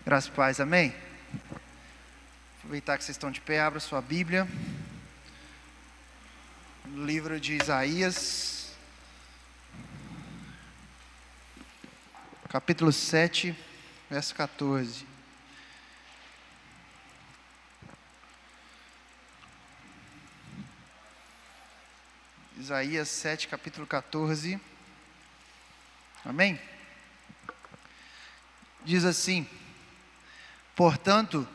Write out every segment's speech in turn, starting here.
Graças e paz, amém? Aproveitar que vocês estão de pé, abra sua Bíblia. No livro de Isaías, capítulo 7, verso 14. Isaías 7, capítulo 14. Amém? Diz assim: portanto,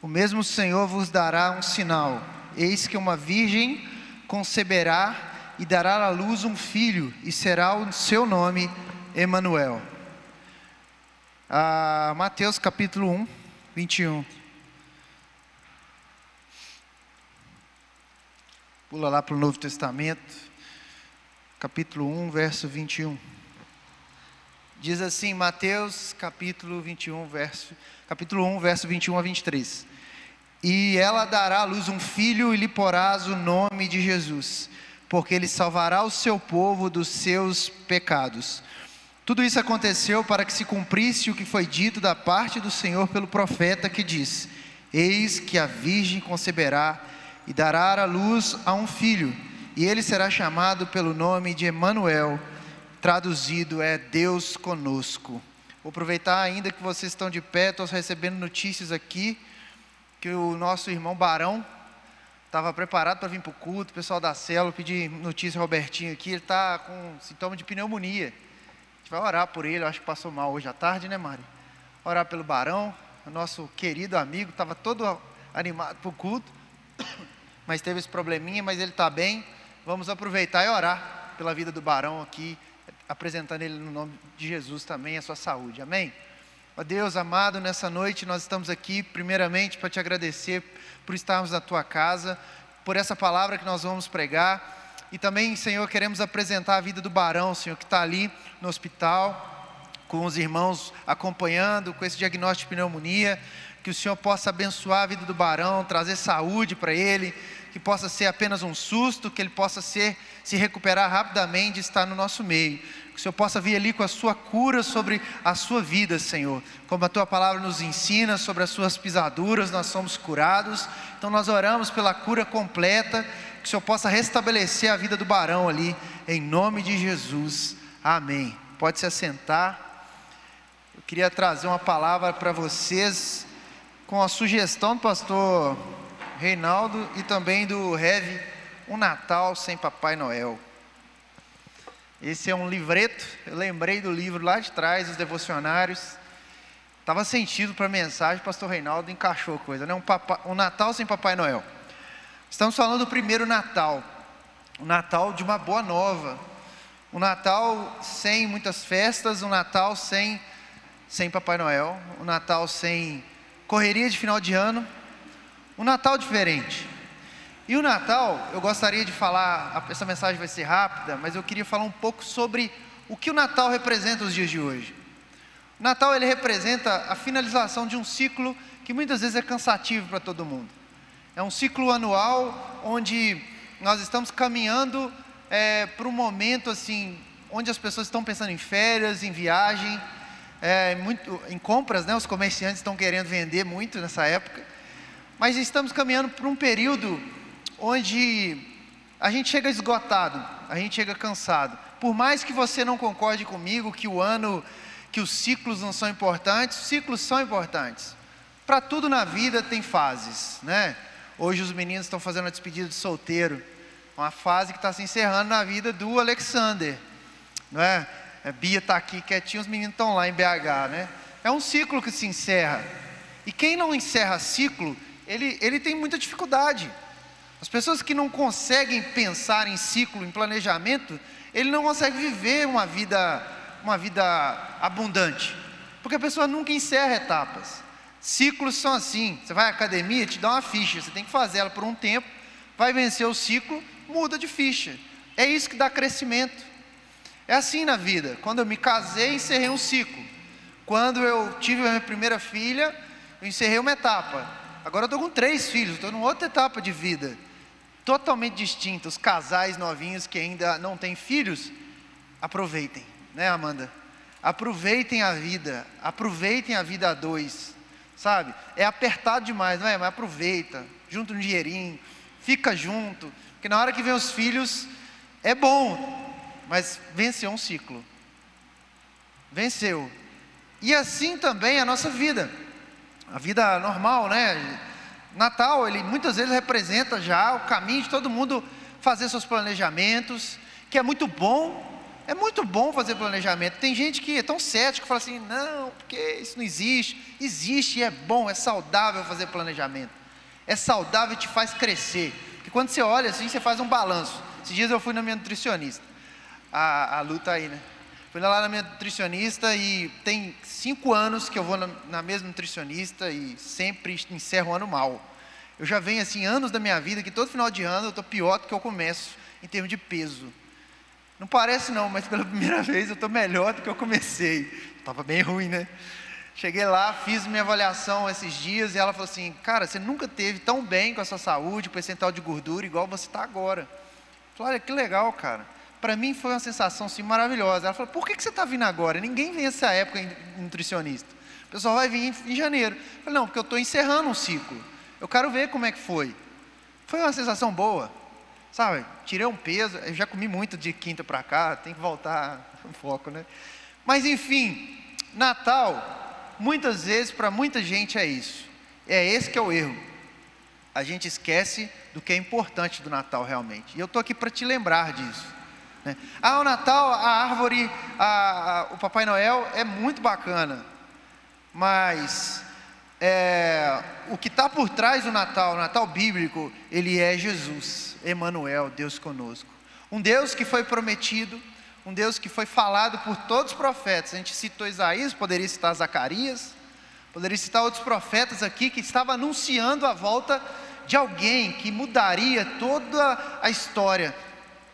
o mesmo Senhor vos dará um sinal. Eis que uma virgem conceberá e dará à luz um filho, e será o seu nome Emanuel. Mateus capítulo 1, 21. Pula lá para o Novo Testamento, capítulo 1, verso 21. Diz assim, Mateus capítulo 1, verso 21 a 23. E ela dará à luz um filho e lhe porás o nome de Jesus, porque ele salvará o seu povo dos seus pecados. Tudo isso aconteceu para que se cumprisse o que foi dito da parte do Senhor pelo profeta, que diz: eis que a virgem conceberá e dará à luz a um filho, e ele será chamado pelo nome de Emanuel, traduzido é Deus conosco. Vou aproveitar ainda que vocês estão de pé, estou recebendo notícias aqui, que o nosso irmão Barão estava preparado para vir para o culto. O pessoal da célula, pedi notícia, Robertinho aqui, ele está com sintoma de pneumonia. A gente vai orar por ele, eu acho que passou mal hoje à tarde, né, Mari? Orar pelo Barão, o nosso querido amigo, estava todo animado para o culto, mas teve esse probleminha, mas ele está bem. Vamos aproveitar e orar pela vida do Barão aqui, apresentando ele no nome de Jesus também, a sua saúde, amém? Ó Deus amado, nessa noite nós estamos aqui primeiramente para te agradecer por estarmos na tua casa, por essa palavra que nós vamos pregar, e também, Senhor, queremos apresentar a vida do Barão, Senhor, que está ali no hospital, com os irmãos acompanhando, com esse diagnóstico de pneumonia, que o Senhor possa abençoar a vida do Barão, trazer saúde para ele, que possa ser apenas um susto, que ele possa se recuperar rapidamente e estar no nosso meio. Que o Senhor possa vir ali com a sua cura sobre a sua vida, Senhor. Como a tua palavra nos ensina, sobre as suas pisaduras nós somos curados. Então nós oramos pela cura completa, que o Senhor possa restabelecer a vida do Barão ali, em nome de Jesus, amém. Pode se assentar. Eu queria trazer uma palavra para vocês, com a sugestão do pastor Reinaldo e também do Heavy, Um Natal Sem Papai Noel. Esse é um livreto, eu lembrei do livro lá de trás, os devocionários. Estava sentido para a mensagem, o pastor Reinaldo encaixou a coisa, né? Um Natal Sem Papai Noel. Estamos falando do primeiro Natal, o Natal de uma boa nova, um Natal sem muitas festas, um Natal sem Papai Noel, um Natal sem correria de final de ano, um Natal diferente. E o Natal, eu gostaria de falar, essa mensagem vai ser rápida, mas eu queria falar um pouco sobre o que o Natal representa nos dias de hoje. O Natal, ele representa a finalização de um ciclo que muitas vezes é cansativo para todo mundo. É um ciclo anual, onde nós estamos caminhando para um momento assim, onde as pessoas estão pensando em férias, em viagem, em compras, né? Os comerciantes estão querendo vender muito nessa época. Mas estamos caminhando para um período onde a gente chega esgotado, a gente chega cansado. Por mais que você não concorde comigo que que os ciclos não são importantes, os ciclos são importantes. Para tudo na vida tem fases, né? Hoje os meninos estão fazendo a despedida de solteiro, uma fase que está se encerrando na vida do Alexander, não é? A Bia está aqui quietinha, os meninos estão lá em BH, né? É um ciclo que se encerra. E quem não encerra ciclo, ele tem muita dificuldade. As pessoas que não conseguem pensar em ciclo, em planejamento, ele não consegue viver uma vida abundante, porque a pessoa nunca encerra etapas. Ciclos são assim, você vai à academia, te dá uma ficha, você tem que fazer ela por um tempo, vai vencer o ciclo, muda de ficha. É isso que dá crescimento. É assim na vida. Quando eu me casei, encerrei um ciclo. Quando eu tive a minha primeira filha, eu encerrei uma etapa. Agora eu estou com 3 filhos, estou numa outra etapa de vida, totalmente distinta. Os casais novinhos que ainda não têm filhos, aproveitem, né, Amanda? Aproveitem a vida a dois. sabe? É apertado demais, não é? Mas aproveita, junta um dinheirinho, fica junto, porque na hora que vem os filhos, é bom, mas venceu um ciclo. Venceu. E assim também a nossa vida. A vida normal, né? Natal, ele muitas vezes representa já o caminho de todo mundo fazer seus planejamentos, que é muito bom fazer planejamento. Tem gente que é tão cético, fala assim, não, porque isso não existe. Existe e é bom, é saudável fazer planejamento. É saudável e te faz crescer. Porque quando você olha assim, você faz um balanço. Esses dias eu fui na minha nutricionista, a Lu tá aí, né? Fui lá na minha nutricionista e tem 5 anos que eu vou na mesma nutricionista e sempre encerro o ano mal. Eu já venho assim, anos da minha vida, que todo final de ano eu estou pior do que eu começo, em termos de peso. Não parece não, mas pela primeira vez eu estou melhor do que eu comecei. Estava bem ruim, né? Cheguei lá, fiz minha avaliação esses dias e ela falou assim, cara, você nunca teve tão bem com a sua saúde, percentual de gordura, igual você está agora. Eu falei, olha que legal, cara. Para mim foi uma sensação assim, maravilhosa. Ela falou, por que você está vindo agora? Ninguém vem essa época em nutricionista. O pessoal vai vir em janeiro. Eu falei, não, porque eu estou encerrando um ciclo. Eu quero ver como é que foi. Foi uma sensação boa, sabe? Tirei um peso, eu já comi muito de quinta para cá, tem que voltar no foco, né? Mas enfim, Natal, muitas vezes para muita gente é isso. É esse que é o erro. A gente esquece do que é importante do Natal realmente. E eu estou aqui para te lembrar disso. O Natal, a árvore, o Papai Noel é muito bacana, mas o que está por trás do Natal, o Natal bíblico, ele é Jesus, Emanuel, Deus conosco. Um Deus que foi prometido, um Deus que foi falado por todos os profetas. A gente citou Isaías, poderia citar Zacarias, poderia citar outros profetas aqui que estavam anunciando a volta de alguém que mudaria toda a história.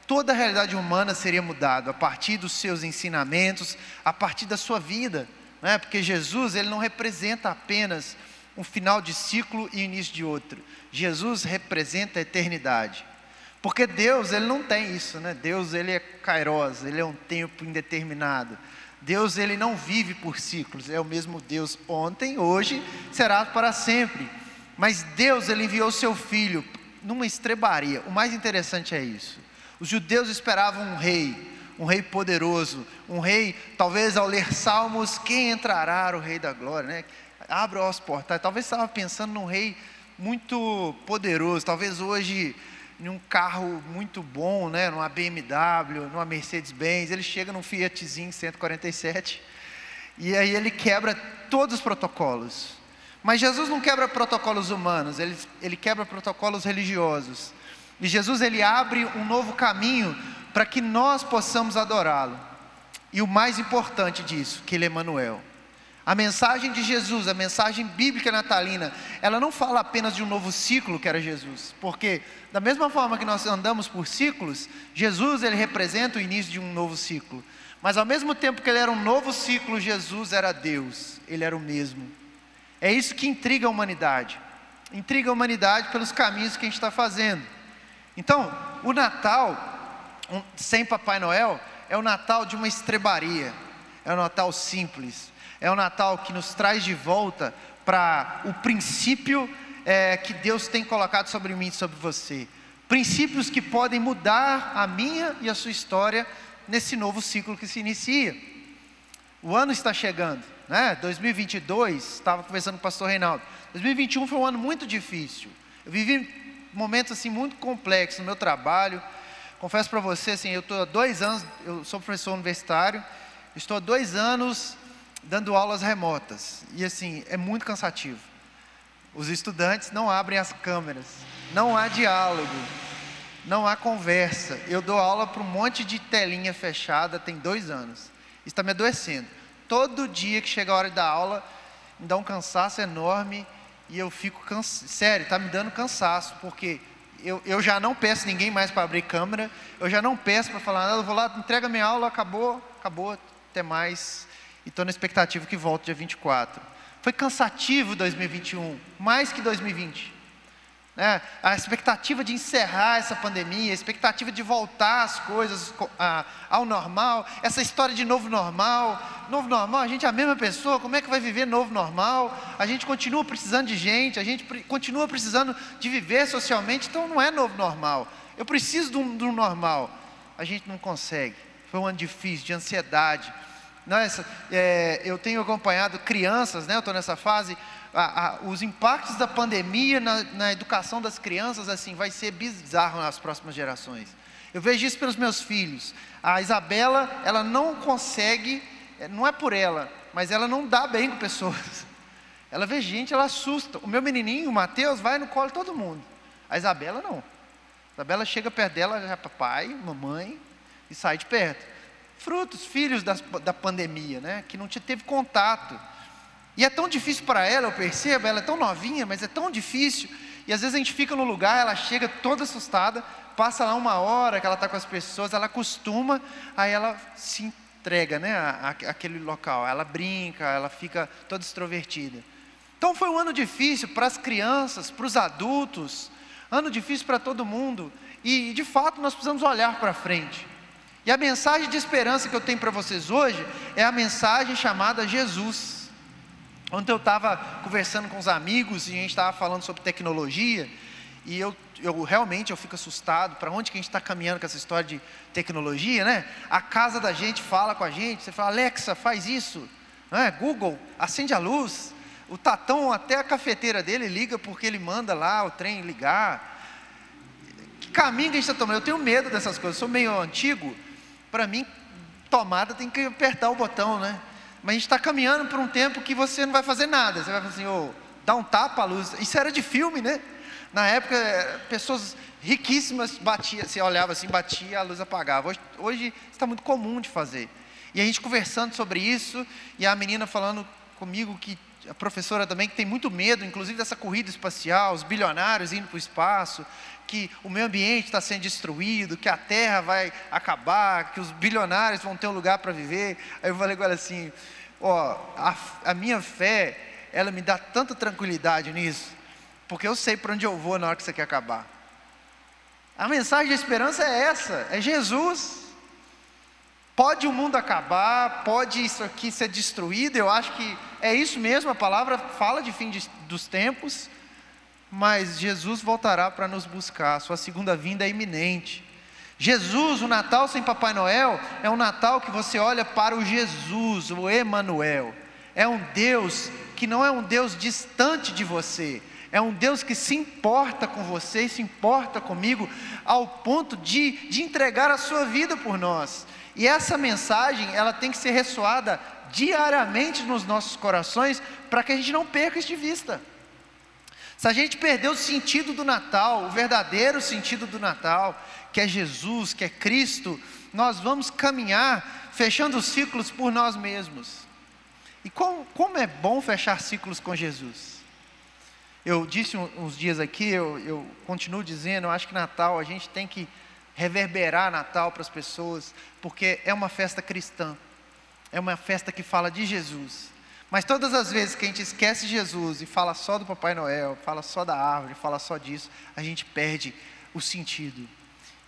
Toda a realidade humana seria mudada a partir dos seus ensinamentos, a partir da sua vida, né? Porque Jesus, ele não representa apenas um final de ciclo e início de outro. Jesus representa a eternidade. Porque Deus, ele não tem isso, né? Deus, ele é kairos, ele é um tempo indeterminado. Deus, ele não vive por ciclos, é o mesmo Deus ontem, hoje, será para sempre. Mas Deus, ele enviou o seu Filho numa estrebaria. O mais interessante é isso. Os judeus esperavam um rei poderoso, um rei, talvez ao ler Salmos, quem entrará o rei da glória, né? Abra os portais, talvez estava pensando num rei muito poderoso, talvez hoje em um carro muito bom, né? Numa BMW, numa Mercedes-Benz, ele chega num Fiatzinho 147, e aí ele quebra todos os protocolos. Mas Jesus não quebra protocolos humanos, ele quebra protocolos religiosos. E Jesus, ele abre um novo caminho para que nós possamos adorá-lo. E o mais importante disso, que ele é Emanuel. A mensagem de Jesus, a mensagem bíblica natalina, ela não fala apenas de um novo ciclo que era Jesus. Porque da mesma forma que nós andamos por ciclos, Jesus, ele representa o início de um novo ciclo. Mas ao mesmo tempo que ele era um novo ciclo, Jesus era Deus, ele era o mesmo. É isso que intriga a humanidade. Intriga a humanidade pelos caminhos que a gente está fazendo. Então, o Natal, sem Papai Noel, é o Natal de uma estrebaria, é o Natal simples, é o Natal que nos traz de volta para o princípio que Deus tem colocado sobre mim e sobre você. Princípios que podem mudar a minha e a sua história nesse novo ciclo que se inicia. O ano está chegando, né? 2022, estava conversando com o pastor Reinaldo, 2021 foi um ano muito difícil. Eu vivi momentos assim muito complexos no meu trabalho. Confesso para você, assim, eu estou há 2 anos, eu sou professor universitário, estou há 2 anos dando aulas remotas, e assim, é muito cansativo. Os estudantes não abrem as câmeras, não há diálogo, não há conversa. Eu dou aula para um monte de telinha fechada, tem 2 anos, isso está me adoecendo. Todo dia que chega a hora da aula, me dá um cansaço enorme, e eu fico sério, está me dando cansaço, porque eu já não peço ninguém mais para abrir câmera, eu já não peço para falar nada, eu vou lá, entrega minha aula, acabou, até mais, e estou na expectativa que volte dia 24. Foi cansativo 2021, mais que 2020. né? A expectativa de encerrar essa pandemia, a expectativa de voltar as coisas ao normal, essa história de novo normal, a gente é a mesma pessoa, como é que vai viver novo normal? A gente continua precisando de gente, a gente continua precisando de viver socialmente, então não é novo normal. Eu preciso de um normal. A gente não consegue. Foi um ano difícil, de ansiedade. Eu tenho acompanhado crianças, né? Eu estou nessa fase. Os impactos da pandemia na educação das crianças, assim, vai ser bizarro nas próximas gerações. Eu vejo isso pelos meus filhos. A Isabela, ela não consegue, não é por ela, mas ela não dá bem com pessoas. Ela vê gente, ela assusta. O meu menininho, o Mateus, vai no colo de todo mundo. A Isabela não. A Isabela chega perto dela, já papai, mamãe, e sai de perto. Frutos, filhos da pandemia, né? Que não teve contato. E é tão difícil para ela, eu percebo, ela é tão novinha, mas é tão difícil. E às vezes a gente fica no lugar, ela chega toda assustada, passa lá 1 hora que ela está com as pessoas, ela acostuma, aí ela se entrega, né, àquele local. Ela brinca, ela fica toda extrovertida. Então foi um ano difícil para as crianças, para os adultos, ano difícil para todo mundo. E de fato nós precisamos olhar para frente. E a mensagem de esperança que eu tenho para vocês hoje é a mensagem chamada Jesus. Ontem eu estava conversando com os amigos e a gente estava falando sobre tecnologia, e eu realmente fico assustado, para onde que a gente está caminhando com essa história de tecnologia, né? A casa da gente fala com a gente, você fala, Alexa, faz isso, né? Google, acende a luz, o Tatão, até a cafeteira dele liga porque ele manda lá o trem ligar. Que caminho que a gente está tomando? Eu tenho medo dessas coisas, eu sou meio antigo, para mim, tomada tem que apertar o botão, né? Mas a gente está caminhando por um tempo que você não vai fazer nada. Você vai fazer assim, dá um tapa à luz. Isso era de filme, né? Na época, pessoas riquíssimas batiam, você olhava assim, batia, a luz apagava. Hoje está muito comum de fazer. E a gente conversando sobre isso, e a menina falando comigo, que a professora também, que tem muito medo, inclusive dessa corrida espacial, os bilionários indo para o espaço, que o meio ambiente está sendo destruído, que a Terra vai acabar, que os bilionários vão ter um lugar para viver. Aí eu falei com ela assim, a minha fé, ela me dá tanta tranquilidade nisso, porque eu sei para onde eu vou na hora que isso aqui acabar. A mensagem de esperança é essa, é Jesus. Pode o mundo acabar, pode isso aqui ser destruído, eu acho que é isso mesmo, a palavra fala de fim dos tempos, mas Jesus voltará para nos buscar, sua segunda vinda é iminente. Jesus, o Natal sem Papai Noel, é um Natal que você olha para o Jesus, o Emanuel. É um Deus que não é um Deus distante de você, é um Deus que se importa com você, se importa comigo, ao ponto de entregar a sua vida por nós. E essa mensagem, ela tem que ser ressoada diariamente nos nossos corações, para que a gente não perca isso de vista. Se a gente perder o sentido do Natal, o verdadeiro sentido do Natal, que é Jesus, que é Cristo, nós vamos caminhar fechando os ciclos por nós mesmos. E como é bom fechar ciclos com Jesus. Eu disse uns dias aqui, eu continuo dizendo, eu acho que Natal, a gente tem que reverberar Natal para as pessoas, porque é uma festa cristã, é uma festa que fala de Jesus. Mas todas as vezes que a gente esquece Jesus e fala só do Papai Noel, fala só da árvore, fala só disso, a gente perde o sentido.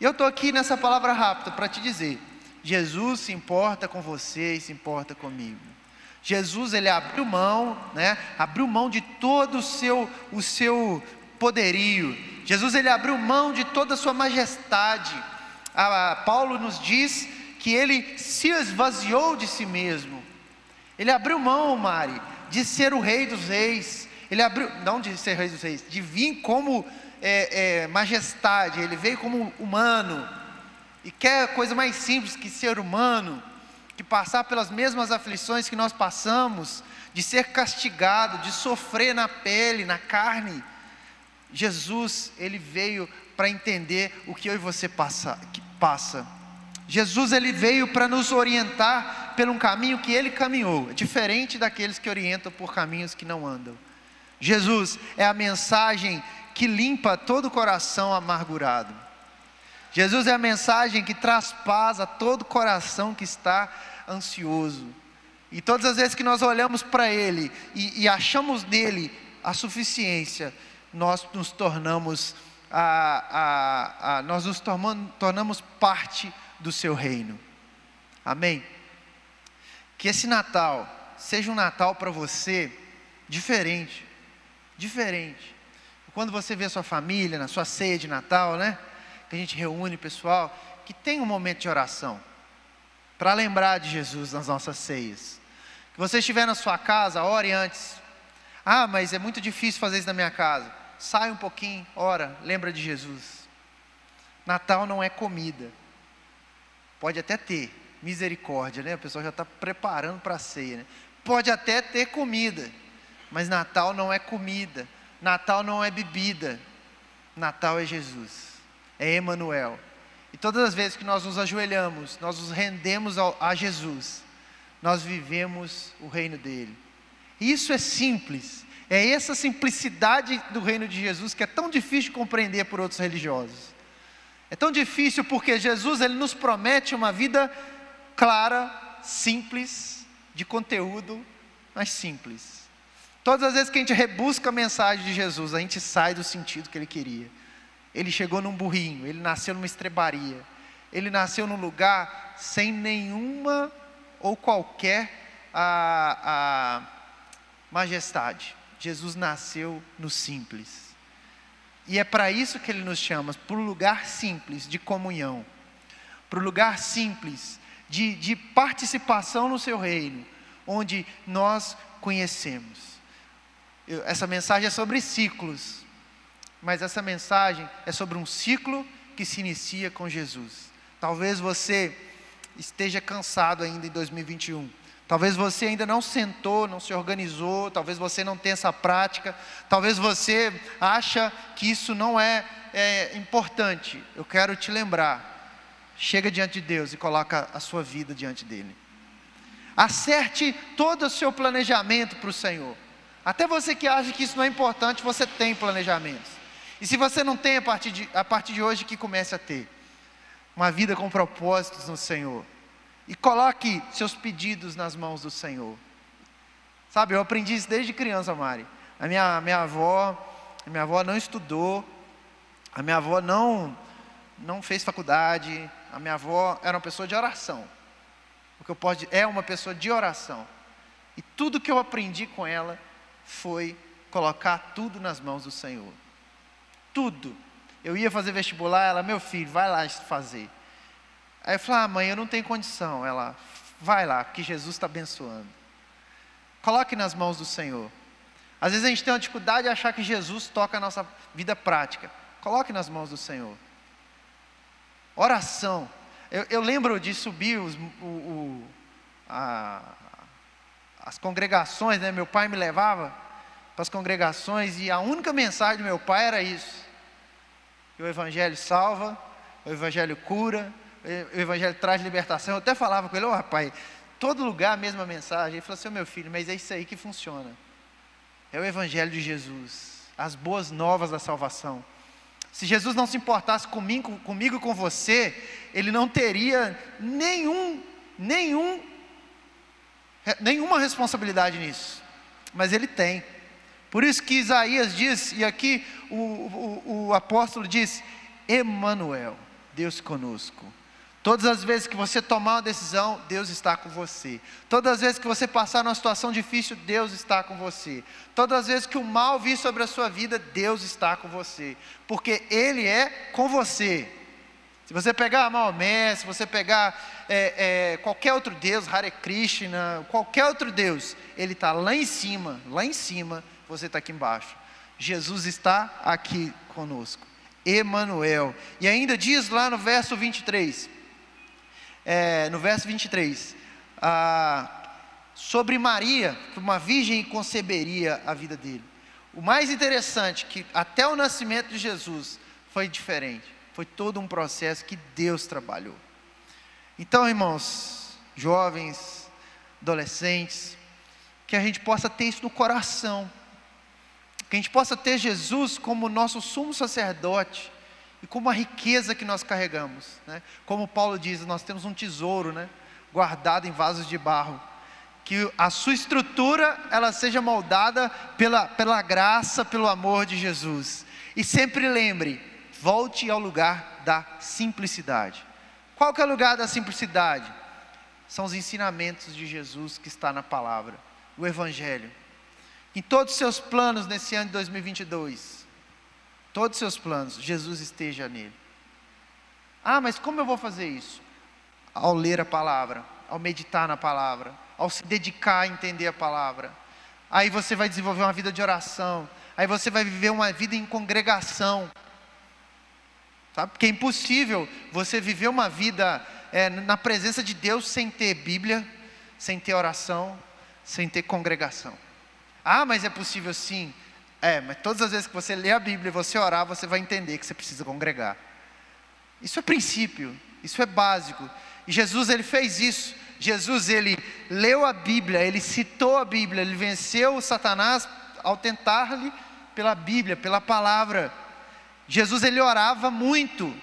E eu estou aqui nessa palavra rápida para te dizer, Jesus se importa com você e se importa comigo. Jesus, ele abriu mão, né? Abriu mão de todo o seu poderio. Jesus, ele abriu mão de toda a sua majestade. Paulo nos diz que ele se esvaziou de si mesmo. Ele abriu mão, Mari, de ser o rei dos reis. Ele abriu, não de ser rei dos reis, de vir como majestade. Ele veio como humano. E quer coisa mais simples que ser humano, que passar pelas mesmas aflições que nós passamos, de ser castigado, de sofrer na pele, na carne. Jesus, ele veio para entender o que eu e você passa. Jesus, ele veio para nos orientar por um caminho que ele caminhou, diferente daqueles que orientam por caminhos que não andam. Jesus é a mensagem que limpa todo o coração amargurado. Jesus é a mensagem que traz paz a todo coração que está ansioso. E todas as vezes que nós olhamos para ele e achamos nele a suficiência, nós nos tornamos tornamos parte do seu reino. Amém? Que esse Natal seja um Natal para você diferente. Quando você vê a sua família na sua ceia de Natal, né? Que a gente reúne o pessoal, que tem um momento de oração para lembrar de Jesus nas nossas ceias. Que você estiver na sua casa, ore antes. Ah, mas é muito difícil fazer isso na minha casa. Sai um pouquinho, ora, lembra de Jesus. Natal não é comida. Pode até ter, misericórdia, né? O pessoal já está preparando para a ceia, né? Pode até ter comida, mas Natal não é comida. Natal não é bebida. Natal é Jesus, é Emanuel. E todas as vezes que nós nos ajoelhamos, nós nos rendemos a Jesus, nós vivemos o reino dele. E isso é simples, é essa simplicidade do reino de Jesus que é tão difícil de compreender por outros religiosos. É tão difícil porque Jesus, ele nos promete uma vida clara, simples, de conteúdo, mas simples. Todas as vezes que a gente rebusca a mensagem de Jesus, a gente sai do sentido que ele queria. Ele chegou num burrinho, ele nasceu numa estrebaria, ele nasceu num lugar sem nenhuma ou qualquer majestade. Jesus nasceu no simples. E é para isso que ele nos chama, para o lugar simples de comunhão, para o lugar simples de participação no seu reino, onde nós conhecemos. Essa mensagem é sobre ciclos, mas essa mensagem é sobre um ciclo que se inicia com Jesus. Talvez você esteja cansado ainda em 2021. Talvez você ainda não sentou, não se organizou, talvez você não tenha essa prática, talvez você acha que isso não é importante. Eu quero te lembrar, chega diante de Deus e coloca a sua vida diante dele. Acerte todo o seu planejamento para o Senhor. Até você que acha que isso não é importante, você tem planejamentos. E se você não tem, a partir de hoje que comece a ter uma vida com propósitos no Senhor. E coloque seus pedidos nas mãos do Senhor. Sabe, eu aprendi isso desde criança, Mari. A minha avó não estudou, a minha avó não fez faculdade, a minha avó era uma pessoa de oração. É uma pessoa de oração. E tudo que eu aprendi com ela foi colocar tudo nas mãos do Senhor. Tudo. Eu ia fazer vestibular, ela, meu filho, vai lá fazer. Aí eu falei, mãe, eu não tenho condição. Ela, vai lá, que Jesus está abençoando. Coloque nas mãos do Senhor. Às vezes a gente tem uma dificuldade de achar que Jesus toca a nossa vida prática. Coloque nas mãos do Senhor. Oração. Eu lembro de subir as congregações, né? Meu pai me levava para as congregações e a única mensagem do meu pai era isso. Que o Evangelho salva, o Evangelho cura, o Evangelho traz libertação. Eu até falava com ele, pai, todo lugar a mesma mensagem. Ele falou assim, meu filho, mas é isso aí que funciona. É o Evangelho de Jesus, as boas novas da salvação. Se Jesus não se importasse comigo e com você, ele não teria nenhuma responsabilidade nisso. Mas ele tem. Por isso que Isaías diz, e aqui o apóstolo diz, Emanuel, Deus conosco. Todas as vezes que você tomar uma decisão, Deus está com você. Todas as vezes que você passar numa situação difícil, Deus está com você. Todas as vezes que o mal vir sobre a sua vida, Deus está com você. Porque Ele é com você. Se você pegar Maomé, se você pegar qualquer outro Deus, Hare Krishna, qualquer outro Deus, Ele está lá em cima, você está aqui embaixo. Jesus está aqui conosco. Emanuel. E ainda diz lá no verso 23, sobre Maria, que uma virgem conceberia a vida dele. O mais interessante, que até o nascimento de Jesus foi diferente, foi todo um processo que Deus trabalhou. Então, irmãos, jovens, adolescentes, que a gente possa ter isso no coração, que a gente possa ter Jesus como nosso sumo sacerdote, e como a riqueza que nós carregamos, né? Como Paulo diz, nós temos um tesouro, né? Guardado em vasos de barro, que a sua estrutura ela seja moldada pela graça, pelo amor de Jesus. E sempre lembre, volte ao lugar da simplicidade. Qual que é o lugar da simplicidade? São os ensinamentos de Jesus que está na palavra, o Evangelho. Em todos os seus planos nesse ano de 2022, todos os seus planos, Jesus esteja nele. Ah, mas como eu vou fazer isso? Ao ler a palavra, ao meditar na palavra, ao se dedicar a entender a palavra. Aí você vai desenvolver uma vida de oração, aí você vai viver uma vida em congregação. Sabe? Porque é impossível você viver uma vida na presença de Deus sem ter Bíblia, sem ter oração, sem ter congregação. Ah, mas é possível sim. Mas todas as vezes que você lê a Bíblia e você orar, você vai entender que você precisa congregar. Isso é princípio, isso é básico. E Jesus, ele fez isso. Jesus, ele leu a Bíblia, ele citou a Bíblia, ele venceu o Satanás ao tentar-lhe pela Bíblia, pela palavra. Jesus, ele orava muito.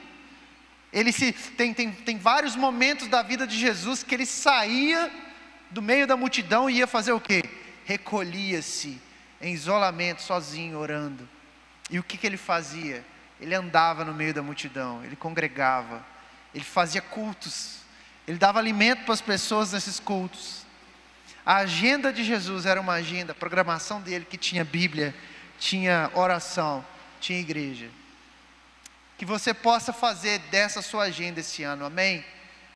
Tem vários momentos da vida de Jesus que ele saía do meio da multidão e ia fazer o quê? Recolhia-se em isolamento, sozinho, orando. E o que ele fazia? Ele andava no meio da multidão, ele congregava, ele fazia cultos, ele dava alimento para as pessoas nesses cultos. A agenda de Jesus era uma agenda, a programação dele que tinha Bíblia, tinha oração, tinha igreja. Que você possa fazer dessa sua agenda esse ano, amém?